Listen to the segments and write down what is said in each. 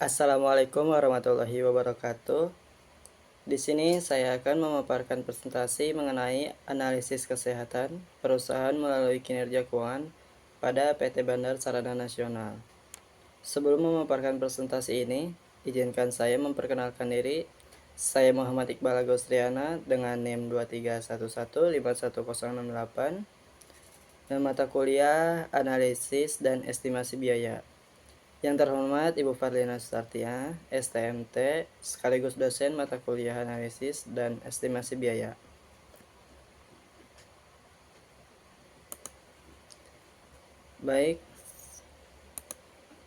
Assalamualaikum warahmatullahi wabarakatuh. Di sini saya akan memaparkan presentasi mengenai analisis kesehatan perusahaan melalui kinerja keuangan pada PT Bandar Sarana Nasional. Sebelum memaparkan presentasi ini, izinkan saya memperkenalkan diri. Saya Muhammad Iqbal Agustriana dengan NIM 231151068 dan mata kuliah Analisis dan Estimasi Biaya. Yang terhormat Ibu Fardina Sustartia, STMT, sekaligus dosen mata kuliah analisis dan estimasi biaya. Baik,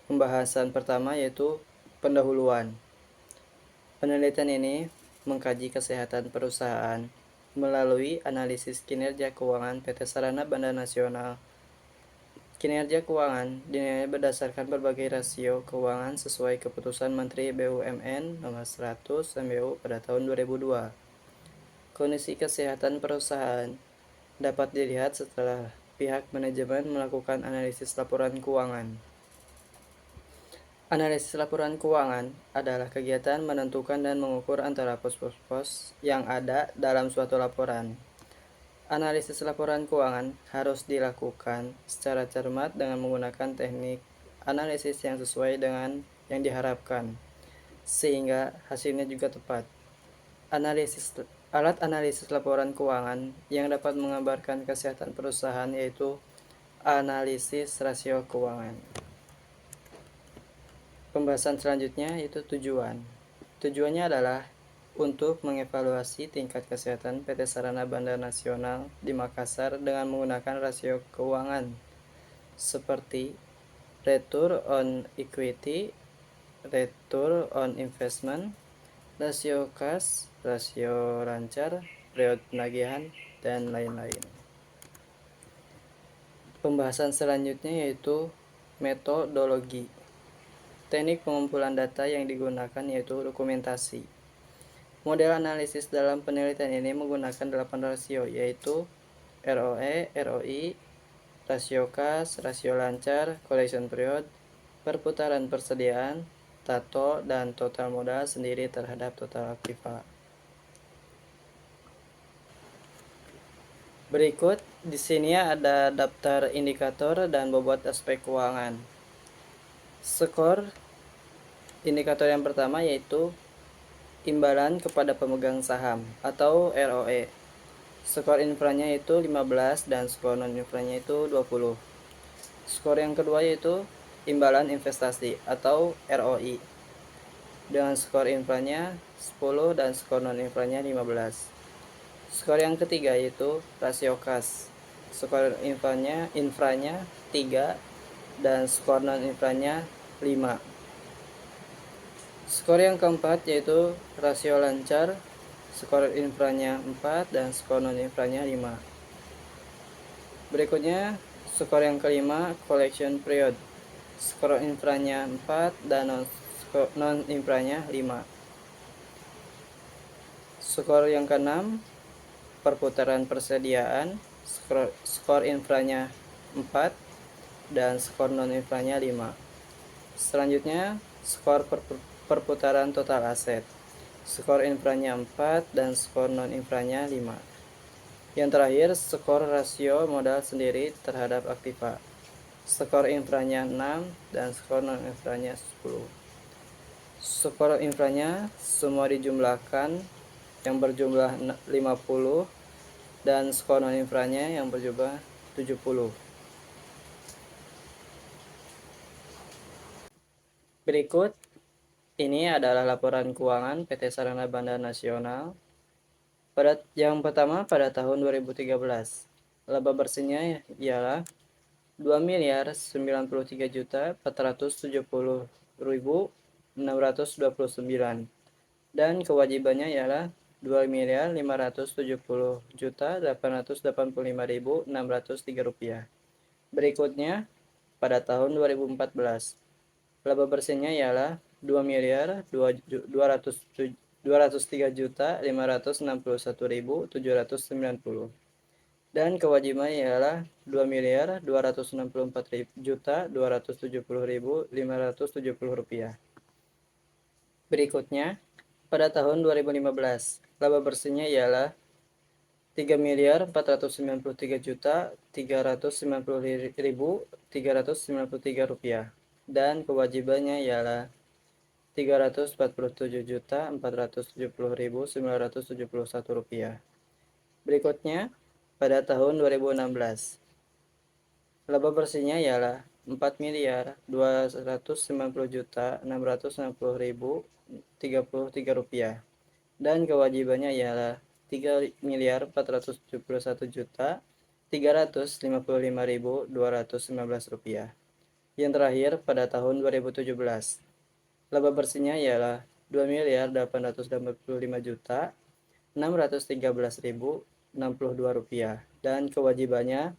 pembahasan pertama yaitu pendahuluan. Penelitian ini mengkaji kesehatan perusahaan melalui analisis kinerja keuangan PT Sarana Bandar Nasional. Kinerja keuangan dinilai berdasarkan berbagai rasio keuangan sesuai keputusan Menteri BUMN nomor 100 MBU pada tahun 2002. Kondisi kesehatan perusahaan dapat dilihat setelah pihak manajemen melakukan analisis laporan keuangan. Analisis laporan keuangan adalah kegiatan menentukan dan mengukur antara pos-pos yang ada dalam suatu laporan. Analisis laporan keuangan harus dilakukan secara cermat dengan menggunakan teknik analisis yang sesuai dengan yang diharapkan, sehingga hasilnya juga tepat. Alat analisis laporan keuangan yang dapat menggambarkan kesehatan perusahaan yaitu analisis rasio keuangan. Pembahasan selanjutnya yaitu tujuan. Tujuannya adalah untuk mengevaluasi tingkat kesehatan PT Sarana Bandar Nasional di Makassar dengan menggunakan rasio keuangan seperti return on equity, return on investment, rasio kas, rasio lancar, periode penagihan, dan lain-lain. Pembahasan selanjutnya yaitu metodologi. Teknik pengumpulan data yang digunakan yaitu dokumentasi. Model analisis dalam penelitian ini menggunakan 8 rasio yaitu ROE, ROI, rasio kas, rasio lancar, collection period, perputaran persediaan, TATO, dan total modal sendiri terhadap total aktiva. Berikut di sini ada daftar indikator dan bobot aspek keuangan. Skor indikator yang pertama yaitu imbalan kepada pemegang saham atau ROE. Skor infranya itu 15 dan skor non infranya itu 20. Skor yang kedua yaitu imbalan investasi atau ROI dengan skor infranya 10 dan skor non infranya 15. Skor yang ketiga yaitu rasio kas. Skor infranya 3 dan skor non infranya 5. Skor yang keempat yaitu rasio lancar, skor infranya 4 dan skor non infranya 5. Berikutnya skor yang kelima collection period. Skor infranya 4 dan non infranya 5. Skor yang keenam perputaran persediaan, skor infranya 4 dan skor non infranya 5. Selanjutnya skor perputaran total aset. Skor infranya 4 dan skor non infranya 5. Yang terakhir, skor rasio modal sendiri terhadap aktiva. Skor infranya 6 dan skor non infranya 10. Skor infranya semua dijumlahkan yang berjumlah 50 dan skor non infranya yang berjumlah 70. Berikut ini adalah laporan keuangan PT Sarana Bandar Nasional. Yang pertama pada tahun 2013. Laba bersihnya ialah 2.093.470.629 dan kewajibannya ialah 2.570.885.603 rupiah. Berikutnya pada tahun 2014 laba bersihnya ialah 2.203.561.790 dan kewajibannya ialah 2.264.270.570 rupiah. Berikutnya, pada tahun 2015, laba bersihnya ialah 3.493.393.393 rupiah dan kewajibannya ialah 347.470.971 rupiah. Berikutnya, pada tahun 2016, laba bersihnya ialah 4.290.660.033 rupiah dan kewajibannya ialah 3.471.355.219 rupiah. Yang terakhir pada tahun 2017, laba bersihnya ialah 2.885.613.062 rupiah dan kewajibannya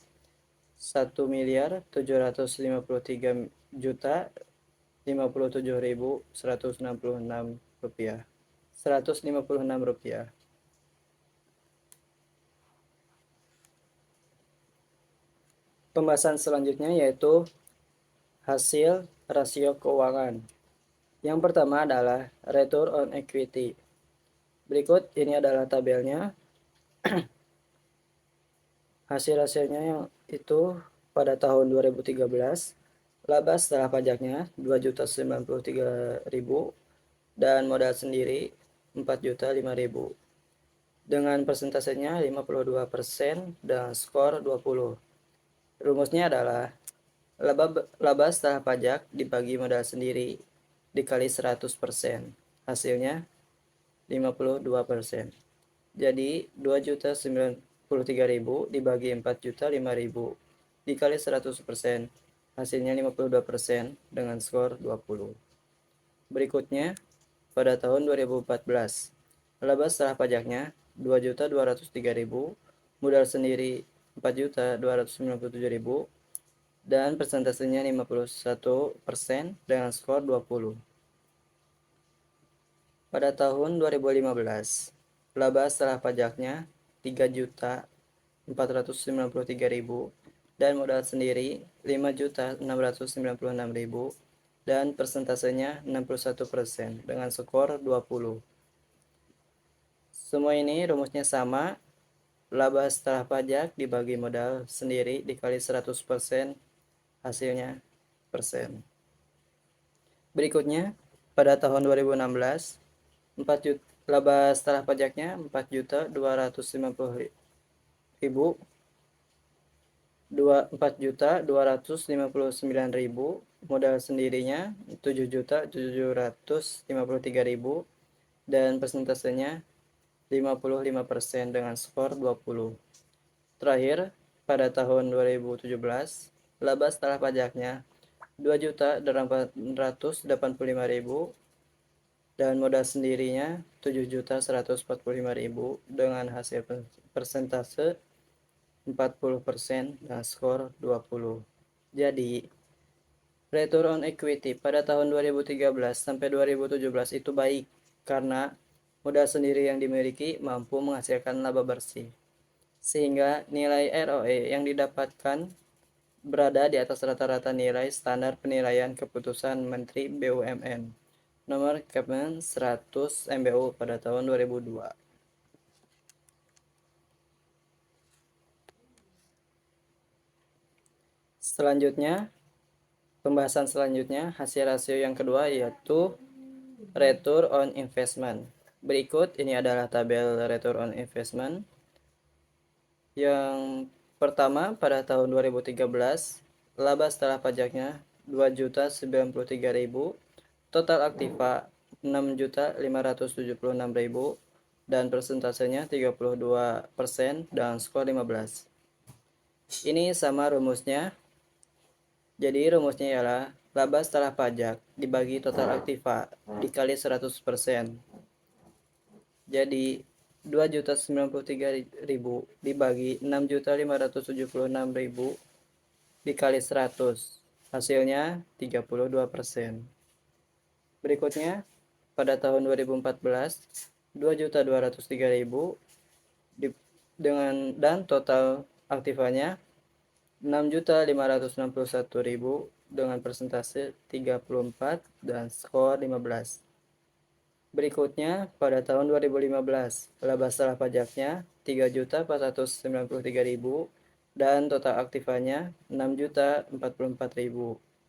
1.753.057.166 rupiah. 156 rupiah. Pembahasan selanjutnya yaitu hasil rasio keuangan. Yang pertama adalah return on equity. Berikut ini adalah tabelnya. Hasil-hasilnya yang itu pada tahun 2013, laba setelah pajaknya 2.093.000 dan modal sendiri 4.005.000. Dengan persentasenya 52% dan skor 20. Rumusnya adalah laba setelah pajak dibagi modal sendiri dikali 100%. Hasilnya 52%. Jadi 2.093.000 dibagi 4.005.000 dikali 100%. Hasilnya 52% dengan skor 20. Berikutnya, pada tahun 2014, laba setelah pajaknya 2.203.000, modal sendiri 4.297.000 dan persentasenya 51% dengan skor 20. Pada tahun 2015, laba setelah pajaknya 3.493.000 dan modal sendiri 5.696.000 dan persentasenya 61% dengan skor 20. Semua ini rumusnya sama. Laba setelah pajak dibagi modal sendiri dikali 100%, hasilnya persen. Berikutnya, pada tahun 2016, laba setelah pajaknya 4.250.000, 4.259.000, modal sendirinya 7.753.000 dan persentasenya 55% dengan skor 20. Terakhir, pada tahun 2017, laba setelah pajaknya 2.885.000 dan modal sendirinya 7.145.000 dengan hasil persentase 40% dan skor 20. Jadi, return on equity pada tahun 2013 sampai 2017 itu baik karena modal sendiri yang dimiliki mampu menghasilkan laba bersih. Sehingga nilai ROE yang didapatkan berada di atas rata-rata nilai standar penilaian keputusan Menteri BUMN nomor Kepmen 100 MBU pada tahun 2002. Selanjutnya, pembahasan selanjutnya hasil rasio yang kedua yaitu return on investment. Berikut ini adalah tabel return on investment. Yang pertama, pada tahun 2013, laba setelah pajaknya 2.093.000, total aktiva 6.576.000 dan persentasenya 32% dan skor 15. Ini sama rumusnya. Jadi rumusnya ialah laba setelah pajak dibagi total aktiva dikali 100%. Jadi 2.093.000 dibagi 6.576.000 dikali 100. Hasilnya 32%. Berikutnya, pada tahun 2014, 2.203.000 dan total aktivanya 6.561.000 dengan persentase 34 dan skor 15. Berikutnya, pada tahun 2015, laba setelah pajaknya 3.493.000 dan total aktifanya 6.044.000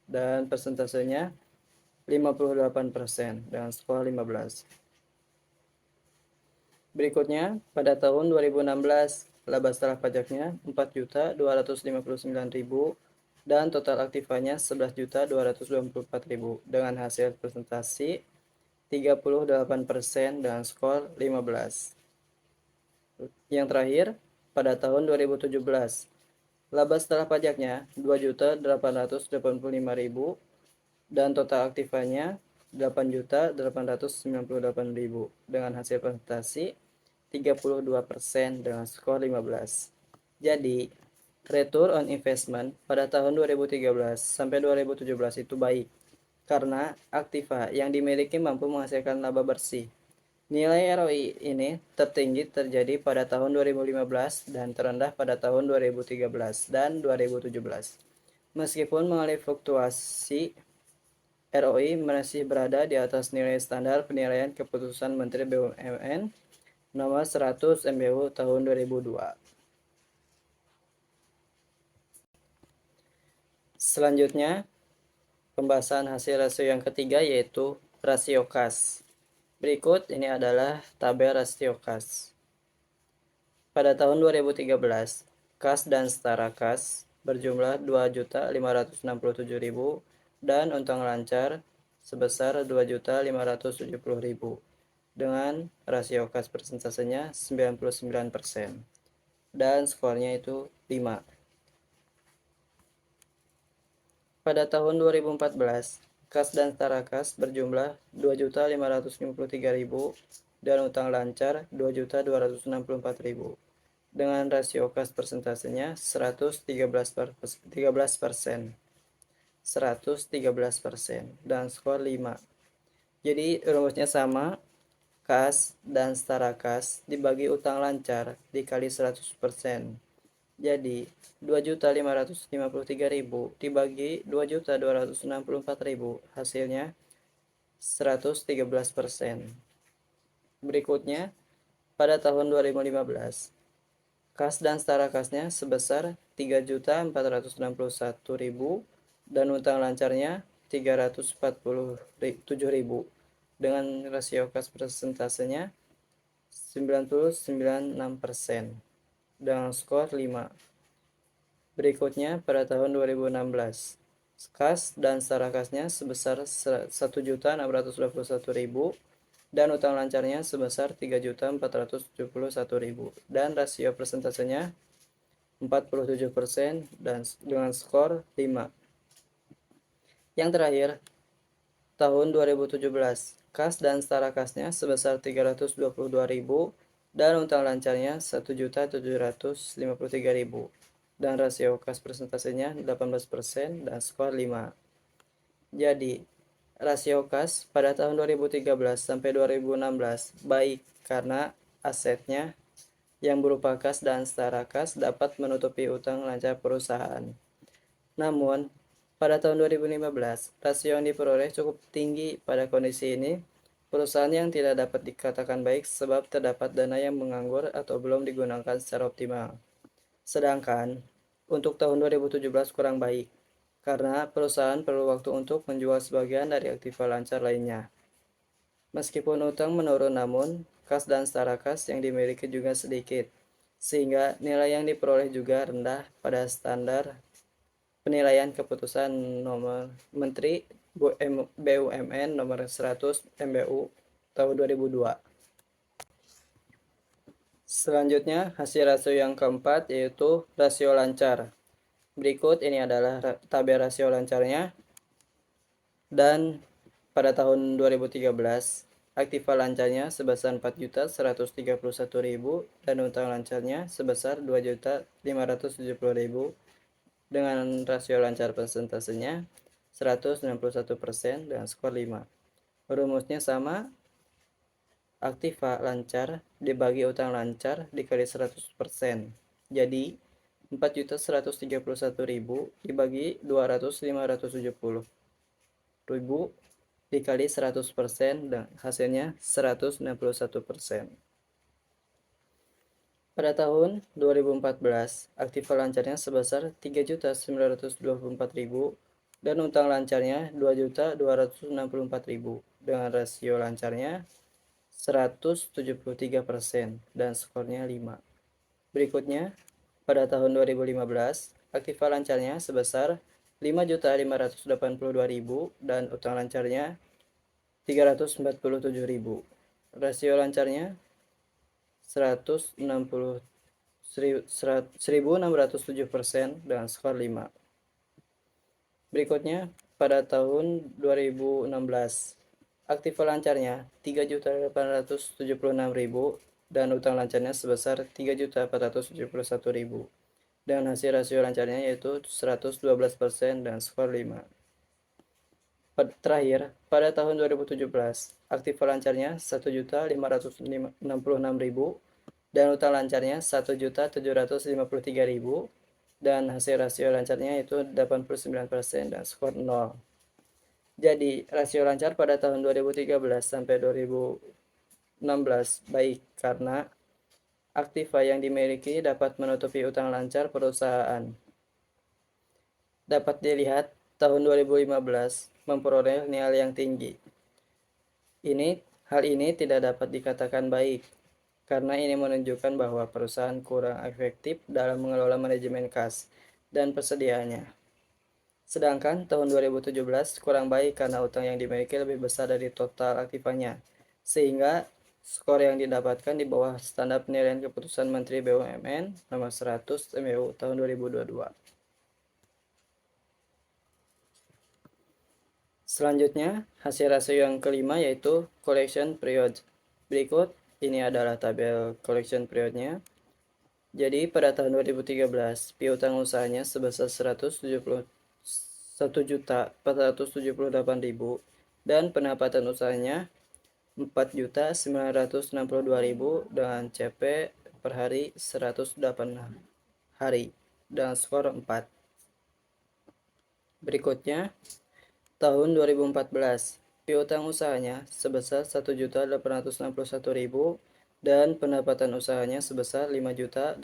dan persentasenya 58% dengan skor 15. Berikutnya, pada tahun 2016, laba setelah pajaknya 4.259.000 dan total aktifanya 11.224.000 dengan hasil presentasi 38% dengan skor 15. Yang terakhir, pada tahun 2017, laba setelah pajaknya 2.885.000 dan total aktifanya 8.898.000 dengan hasil presentasi 32% dengan skor 15. Jadi, return on investment pada tahun 2013 sampai 2017 itu baik karena aktiva yang dimiliki mampu menghasilkan laba bersih. Nilai ROI ini tertinggi terjadi pada tahun 2015 dan terendah pada tahun 2013 dan 2017. Meskipun mengalami fluktuasi, ROI masih berada di atas nilai standar penilaian keputusan Menteri BUMN nomor 100 MBU tahun 2002. Selanjutnya, pembahasan hasil rasio yang ketiga yaitu rasio kas. Berikut ini adalah tabel rasio kas. Pada tahun 2013, kas dan setara kas berjumlah 2.567.000 dan untung lancar sebesar 2.570.000 dengan rasio kas persentasenya 99% dan skornya itu 5. Pada tahun 2014, kas dan setara kas berjumlah 2.553.000 dan utang lancar 2.264.000 dengan rasio kas persentasenya 113% dan skor 5. Jadi rumusnya sama, kas dan setara kas dibagi utang lancar dikali 100%. Jadi 2.553.000 dibagi 2.264.000 hasilnya 113%. Berikutnya, pada tahun 2015, kas dan setara kasnya sebesar 3.461.000 dan utang lancarnya 347.000 dengan rasio kas persentasenya 99,6% dengan skor 5. Berikutnya pada tahun 2016, kas dan setara kasnya sebesar 1.621.000 dan utang lancarnya sebesar 3.471.000 dan rasio persentasenya 47% dan dengan skor 5. Yang terakhir, tahun 2017, kas dan setara kasnya sebesar 322.000 dan utang lancarnya 1.753.000 dan rasio kas persentasenya 18% dan skor 5. Jadi, rasio kas pada tahun 2013 sampai 2016 baik karena asetnya yang berupa kas dan setara kas dapat menutupi utang lancar perusahaan. Namun, pada tahun 2015, rasio yang diperoleh cukup tinggi. Pada kondisi ini, perusahaan yang tidak dapat dikatakan baik sebab terdapat dana yang menganggur atau belum digunakan secara optimal. Sedangkan, untuk tahun 2017 kurang baik, karena perusahaan perlu waktu untuk menjual sebagian dari aktiva lancar lainnya. Meskipun utang menurun namun, kas dan setara kas yang dimiliki juga sedikit, sehingga nilai yang diperoleh juga rendah pada standar penilaian keputusan nomor Menteri BUMN nomor 100 MBU tahun 2002. Selanjutnya, hasil rasio yang keempat yaitu rasio lancar. Berikut ini adalah tabel rasio lancarnya. Dan pada tahun 2013, aktiva lancarnya sebesar 4.131.000 dan utang lancarnya sebesar 2.570.000 dengan rasio lancar persentasenya 191% dan skor 5. Rumusnya sama, aktiva lancar dibagi utang lancar dikali 100%. Jadi 4.131.000 dibagi 200.570.000 dikali 100% dan hasilnya 161%. Pada tahun 2014, aktiva lancarnya sebesar 3.924.000 dan utang lancarnya 2.264.000 dengan rasio lancarnya 173% dan skornya 5. Berikutnya, pada tahun 2015, aktiva lancarnya sebesar 5.582.000 dan utang lancarnya 347.000. Rasio lancarnya 1.607% dengan skor 5. Berikutnya, pada tahun 2016, aktiva lancarnya 3.876.000 dan utang lancarnya sebesar 3.471.000 dengan hasil rasio lancarnya yaitu 112% dan skor 5. Terakhir, pada tahun 2017, aktiva lancarnya 1.566.000 dan utang lancarnya 1.753.000 dan hasil rasio lancarnya itu 89% dan skor 0. Jadi, rasio lancar pada tahun 2013 sampai 2016 baik karena aktiva yang dimiliki dapat menutupi utang lancar perusahaan. Dapat dilihat tahun 2015 memperoleh nilai yang tinggi. Hal ini tidak dapat dikatakan baik karena ini menunjukkan bahwa perusahaan kurang efektif dalam mengelola manajemen kas dan persediaannya. Sedangkan tahun 2017 kurang baik karena utang yang dimiliki lebih besar dari total aktivanya, sehingga skor yang didapatkan di bawah standar penilaian keputusan Menteri BUMN nomor 100 MU tahun 2022. Selanjutnya, hasil rasio yang kelima yaitu collection period. Berikut ini adalah tabel collection periodnya. Jadi pada tahun 2013, piutang usahanya sebesar 171.478.000 dan pendapatan usahanya 4.962.000 dengan CP per hari 108 hari dengan skor 4. Berikutnya, tahun 2014, piutang usahanya sebesar 1.861.000 dan pendapatan usahanya sebesar 5.833.000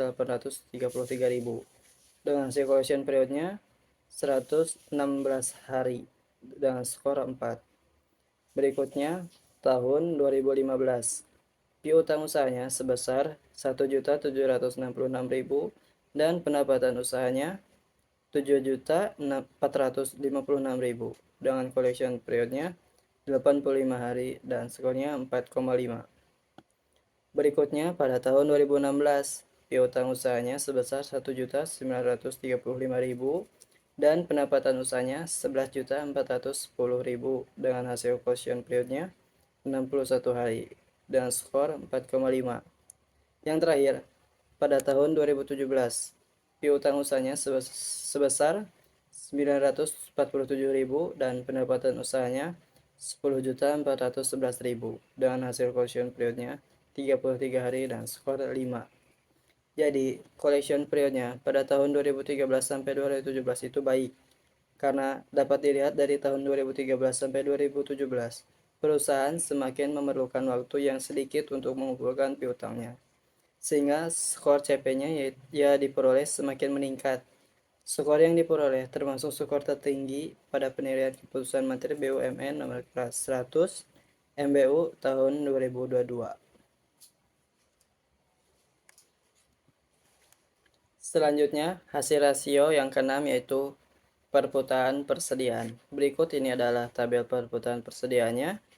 dengan hasil collection periodnya 116 hari dengan skor 4. Berikutnya, tahun 2015, piutang usahanya sebesar 1.766.000 dan pendapatan usahanya 7.456.000 dengan collection periodnya 85 hari dan skornya 4,5. Berikutnya, pada tahun 2016, piutang usahanya sebesar 1.935.000 dan pendapatan usahanya 11.410.000 dengan hasil collection periodnya 61 hari dan skor 4,5. Yang terakhir, pada tahun 2017, piutang usahanya sebesar 947.000 dan pendapatan usahanya 10.411.000 dengan hasil collection periodnya 33 hari dan skor 5. Jadi, collection periodnya pada tahun 2013 sampai 2017 itu baik karena dapat dilihat dari tahun 2013 sampai 2017 perusahaan semakin memerlukan waktu yang sedikit untuk mengumpulkan piutangnya, sehingga skor CP-nya ya diperoleh semakin meningkat. Skor yang diperoleh termasuk skor tertinggi pada penilaian keputusan Menteri BUMN nomor 100 MBU tahun 2022. Selanjutnya, hasil rasio yang keenam yaitu perputaran persediaan. Berikut ini adalah tabel perputaran persediaannya.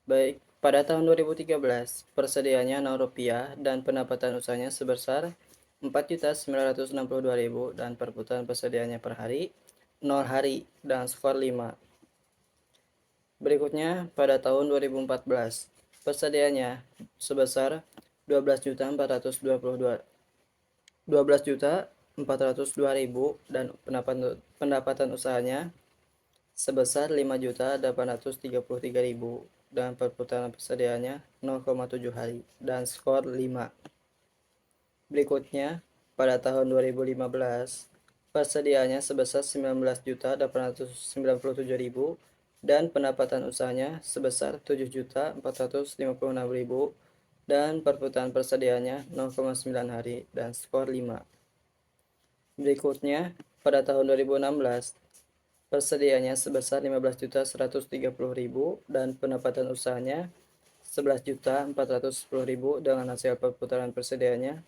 Baik, pada tahun 2013, persediaannya Rp0 dan pendapatan usahanya sebesar 4.962.000 dan perputaran persediaannya per hari 0 hari dan skor 5. Berikutnya, pada tahun 2014, persediaannya sebesar 12.402.000 dan pendapatan usahanya sebesar 5.833.000 dan perputaran persediaannya 0,7 hari dan skor 5. Berikutnya, pada tahun 2015, persediaannya sebesar 19.897.000 dan pendapatan usahanya sebesar 7.456.000 dan perputaran persediaannya 0,9 hari dan skor 5. Berikutnya, pada tahun 2016, persediaannya sebesar 15.130.000 dan pendapatan usahanya 11.410.000 dengan hasil perputaran persediaannya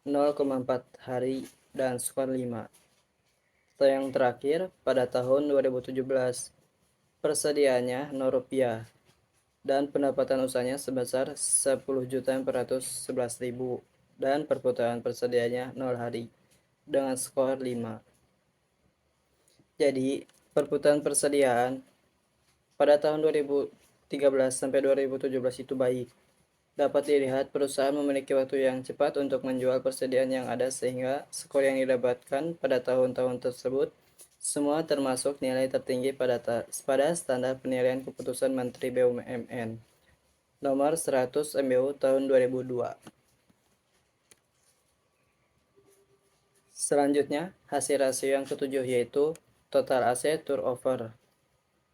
0,4 hari dan skor 5. Yang terakhir, pada tahun 2017, persediaannya Rp0 dan pendapatan usahanya sebesar 10.411.000 dan perputaran persediaannya 0 hari dengan skor 5. Jadi, perputaran persediaan pada tahun 2013 sampai 2017 itu baik. Dapat dilihat perusahaan memiliki waktu yang cepat untuk menjual persediaan yang ada sehingga skor yang didapatkan pada tahun-tahun tersebut semua termasuk nilai tertinggi pada standar penilaian keputusan Menteri BUMN nomor 100 MBU tahun 2002. Selanjutnya, hasil rasio yang ketujuh yaitu total aset turnover.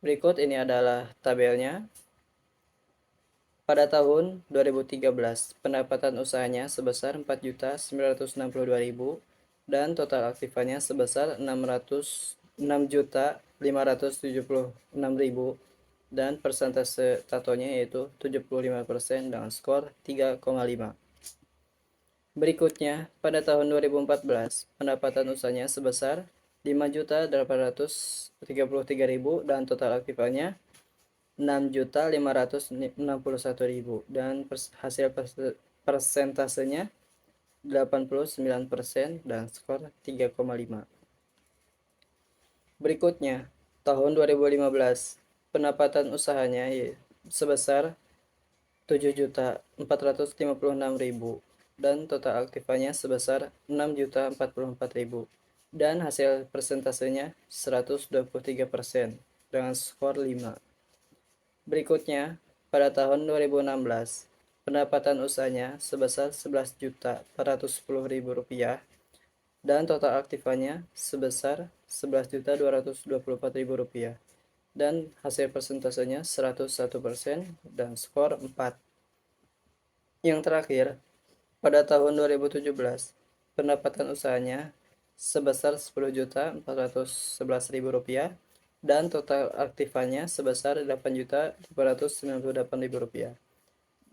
Berikut ini adalah tabelnya. Pada tahun 2013, pendapatan usahanya sebesar 4.962.000 dan total aktifanya sebesar 6.576.000 dan persentase tatonya yaitu 75% dengan skor 3,5. Berikutnya, pada tahun 2014, pendapatan usahanya sebesar 5.833.000 dan total aktifanya 6.561.000 dan hasil persentasenya 89% dan skor 3,5. Berikutnya, tahun 2015, pendapatan usahanya sebesar 7.456.000 dan total aktifanya sebesar 6.044.000 dan hasil persentasenya 123% dengan skor 5. Berikutnya, pada tahun 2016, pendapatan usahanya sebesar Rp11.410.000 dan total aktifanya sebesar Rp11.224.000 dan hasil persentasenya 101% dan skor 4. Yang terakhir, pada tahun 2017, pendapatan usahanya sebesar Rp10.411.000 dan total aktifanya sebesar Rp8.598.000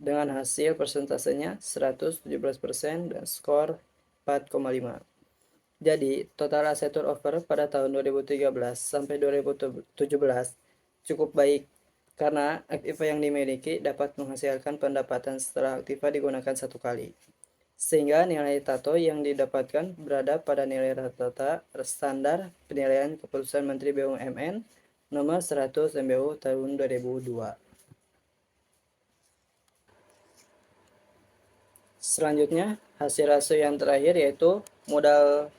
dengan hasil persentasenya 117% dan skor 4,5. Jadi, total aset turnover pada tahun 2013 sampai 2017 cukup baik karena aktiva yang dimiliki dapat menghasilkan pendapatan setelah aktiva digunakan satu kali. Sehingga nilai tato yang didapatkan berada pada nilai rata-rata standar penilaian keputusan Menteri BUMN nomor 100 MBU tahun 2002. Selanjutnya, hasil rasio yang terakhir yaitu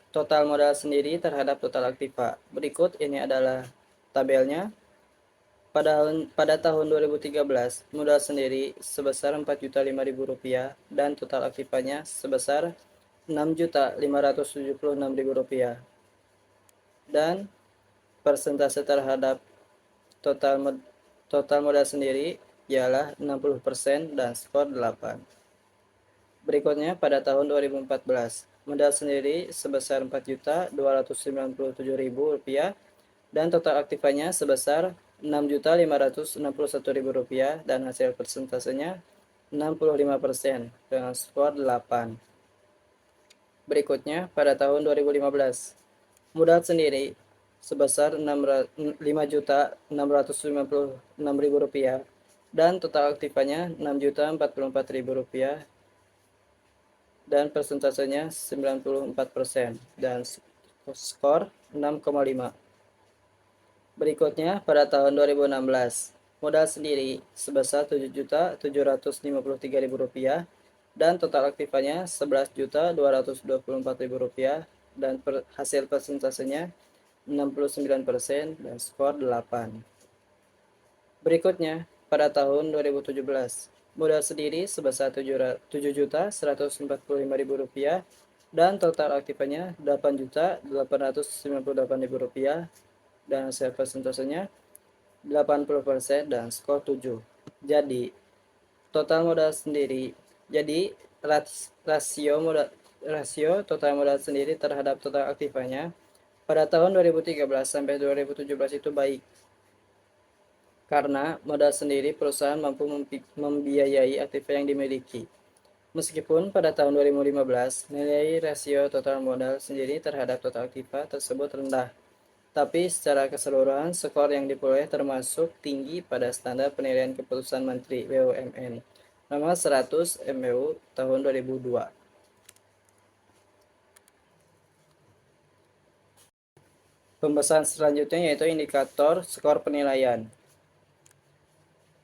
total modal sendiri terhadap total aktiva. Berikut ini adalah tabelnya. Pada tahun 2013, modal sendiri sebesar Rp4.005.000 dan total aktifanya sebesar Rp6.576.000 dan persentase terhadap total modal sendiri ialah 60% dan skor 8. Berikutnya pada tahun 2014, modal sendiri sebesar Rp4.297.000 dan total aktifanya sebesar Rp6.561.000 dan hasil persentasenya 65% dengan skor 8. Berikutnya, pada tahun 2015, modal sendiri sebesar Rp5.656.000 dan total aktifanya Rp6.044.000 dan persentasenya 94% dan skor 6,5. Berikutnya, pada tahun 2016, modal sendiri sebesar Rp7.753.000 dan total aktifanya Rp11.224.000 dan hasil persentasenya 69% dan skor 8. Berikutnya, pada tahun 2017, modal sendiri sebesar Rp7.145.000 dan total aktifanya Rp8.898.000 dan hasil persentasenya 80%, dan skor 7. Jadi, total modal sendiri. Jadi, rasio total modal sendiri terhadap total aktifanya pada tahun 2013 sampai 2017 itu baik. Karena modal sendiri perusahaan mampu membiayai aktiva yang dimiliki. Meskipun pada tahun 2015 nilai rasio total modal sendiri terhadap total aktiva tersebut rendah, tapi secara keseluruhan skor yang diperoleh termasuk tinggi pada standar penilaian keputusan Menteri BUMN nomor 100 MBU tahun 2002. Pembahasan selanjutnya yaitu indikator skor penilaian.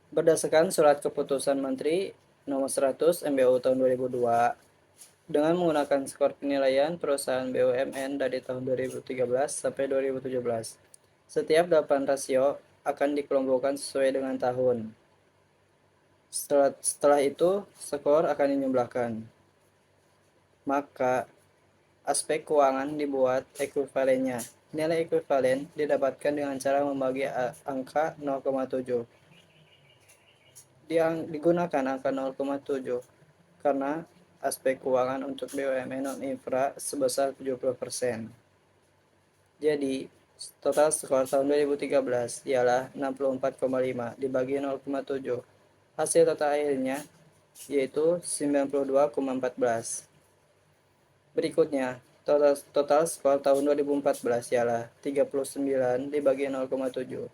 Berdasarkan Surat Keputusan Menteri Nomor 100 MBU tahun 2002, dengan menggunakan skor penilaian perusahaan BUMN dari tahun 2013 sampai 2017, setiap 8 rasio akan dikelompokkan sesuai dengan tahun. Setelah itu, skor akan dijumlahkan. Maka, aspek keuangan dibuat ekuivalennya. Nilai ekuivalen didapatkan dengan cara membagi angka 0,7. Digunakan angka 0,7 karena aspek keuangan untuk BUMN non-infra sebesar 70%. Jadi, total skor tahun 2013 ialah 64,5 dibagi 0,7. Hasil total akhirnya yaitu 92,14. Berikutnya, total skor tahun 2014 ialah 39 dibagi 0,7.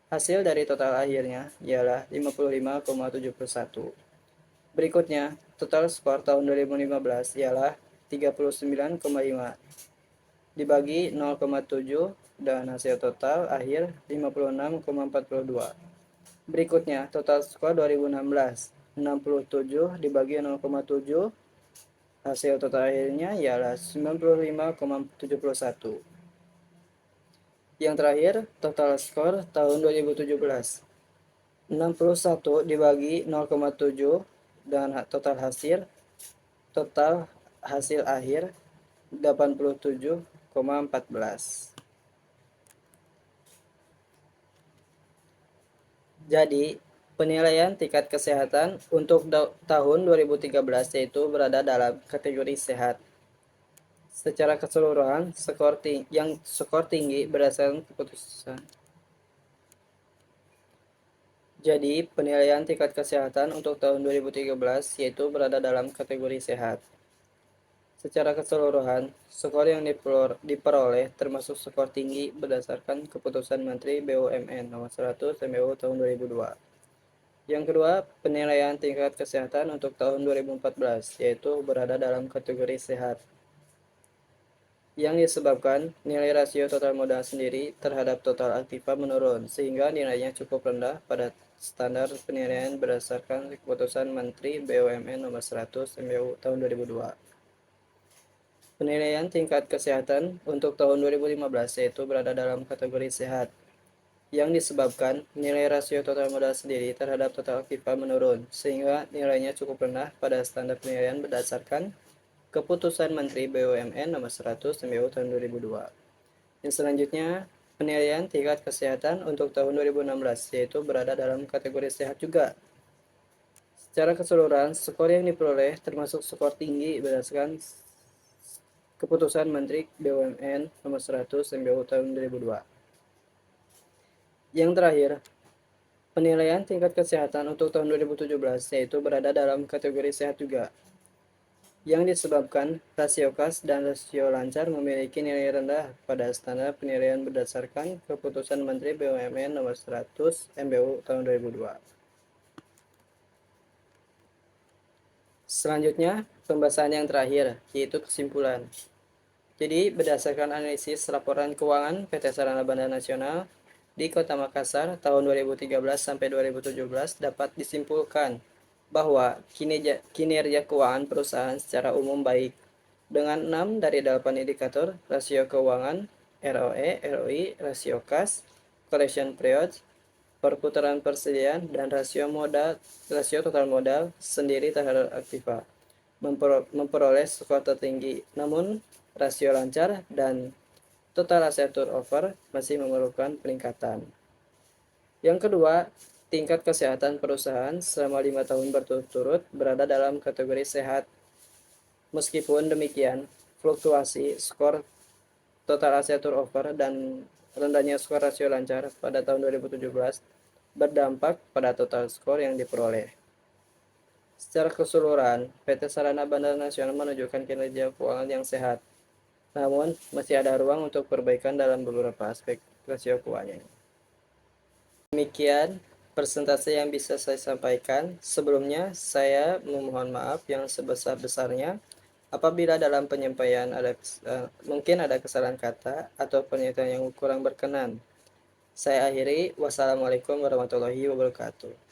Hasil dari total akhirnya ialah 55,71. Berikutnya, total skor tahun 2015 ialah 39,5 dibagi 0,7 dan hasil total akhir 56,42. Berikutnya, total skor 2016 67 dibagi 0,7, hasil total akhirnya ialah 95,71. Yang terakhir, total skor tahun 2017 61 dibagi 0,7 dan total hasil akhir 87,14. Jadi, penilaian tingkat kesehatan untuk tahun 2013 yaitu berada dalam kategori sehat. Secara keseluruhan, skor tinggi berdasarkan keputusan. Jadi, penilaian tingkat kesehatan untuk tahun 2013 yaitu berada dalam kategori sehat. Secara keseluruhan, skor yang diperoleh termasuk skor tinggi berdasarkan keputusan Menteri BUMN nomor 100 MBU tahun 2002. Yang kedua, penilaian tingkat kesehatan untuk tahun 2014 yaitu berada dalam kategori sehat. Yang disebabkan nilai rasio total modal sendiri terhadap total aktiva menurun, sehingga nilainya cukup rendah pada standar penilaian berdasarkan keputusan Menteri BUMN nomor 100 MBU tahun 2002. Penilaian tingkat kesehatan untuk tahun 2015 yaitu berada dalam kategori sehat, yang disebabkan nilai rasio total modal sendiri terhadap total aktiva menurun, sehingga nilainya cukup rendah pada standar penilaian berdasarkan Keputusan Menteri BUMN nomor 100 MBU tahun 2002. Yang selanjutnya, penilaian tingkat kesehatan untuk tahun 2016 yaitu berada dalam kategori sehat juga. Secara keseluruhan, skor yang diperoleh termasuk skor tinggi berdasarkan Keputusan Menteri BUMN nomor 100 MBU tahun 2002. Yang terakhir, penilaian tingkat kesehatan untuk tahun 2017 yaitu berada dalam kategori sehat juga, yang disebabkan rasio kas dan rasio lancar memiliki nilai rendah pada standar penilaian berdasarkan Keputusan Menteri BUMN nomor 100 MBU tahun 2002. Selanjutnya, pembahasan yang terakhir, yaitu kesimpulan. Jadi, berdasarkan analisis laporan keuangan PT Sarana Bandar Nasional di Kota Makassar tahun 2013 sampai 2017 dapat disimpulkan bahwa kinerja keuangan perusahaan secara umum baik, dengan 6 dari 8 indikator rasio keuangan, ROE, ROI, rasio kas, collection period, perputaran persediaan, dan rasio total modal sendiri terhadap aktiva memperoleh skor tertinggi. Namun, rasio lancar dan total aset turnover masih memerlukan peningkatan. Yang kedua, tingkat kesehatan perusahaan selama 5 tahun berturut-turut berada dalam kategori sehat. Meskipun demikian, fluktuasi skor total aset turnover dan rendahnya skor rasio lancar pada tahun 2017 berdampak pada total skor yang diperoleh. Secara keseluruhan, PT Sarana Bandar Nasional menunjukkan kinerja keuangan yang sehat, namun masih ada ruang untuk perbaikan dalam beberapa aspek rasio keuangan. Demikian persentase yang bisa saya sampaikan. Sebelumnya, saya memohon maaf yang sebesar-besarnya apabila dalam penyampaian mungkin ada kesalahan kata atau pernyataan yang kurang berkenan. Saya akhiri. Wassalamualaikum warahmatullahi wabarakatuh.